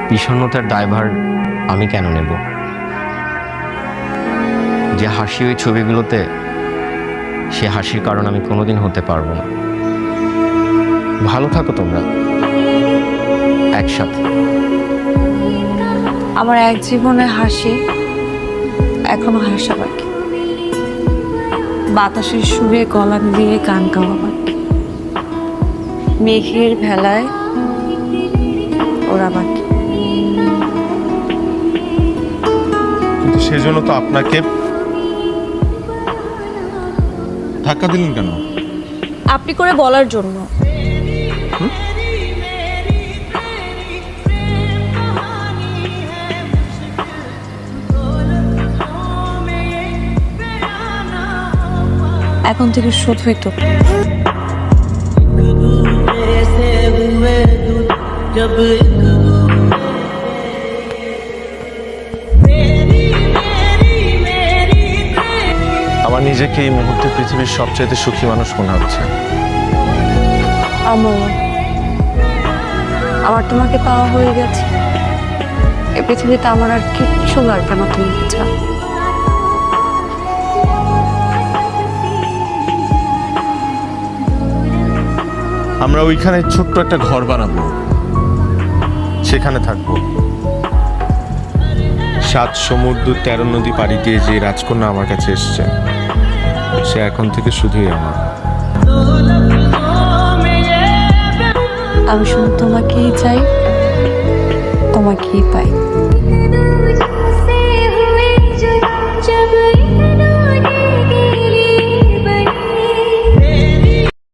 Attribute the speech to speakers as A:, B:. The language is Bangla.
A: বিষণ্ণতার দায়ভার আমি কেন নেব? যে হাসি ওই ছবিগুলোতে, সে হাসির কারণ আমি কোনোদিন হতে পারবো না। ভালো থাকো তোমরা একসাথে।
B: আমার এক জীবনে হাসি এখনো হাসা বাকি, বাতাসের সুরে গলা মিলিয়ে গান গাওয়া বাকি, মেঘের ভেলায় ওরা বাকি।
C: কিন্তু সেজন্য তো আপনাকে ধাক্কা দিলেন কেন?
B: আপনি করে বলার জন্য। এখন থেকে শোধ হইতো।
C: আমার নিজেকে এই মুহূর্তে পৃথিবীর সবচেয়ে সুখী মানুষ মনে হচ্ছে।
B: আমার তোমাকে পাওয়া হয়ে গেছে। এ পৃথিবীতে আমার আর কিচ্ছু লাগবে না তুমি ছাড়া।
C: আমরা ওইখানে ছোট্ট একটা ঘর বানাবো, সেখানে থাকবো। 7 সমুদ্র 13 নদী পাড়ি দিয়ে যে রাজকন্যা আমার কাছে এসছে, সে এখন থেকে শুধুই আমার।
B: আমি শুধু তোমাকেই চাই, তোমাকেই পাই।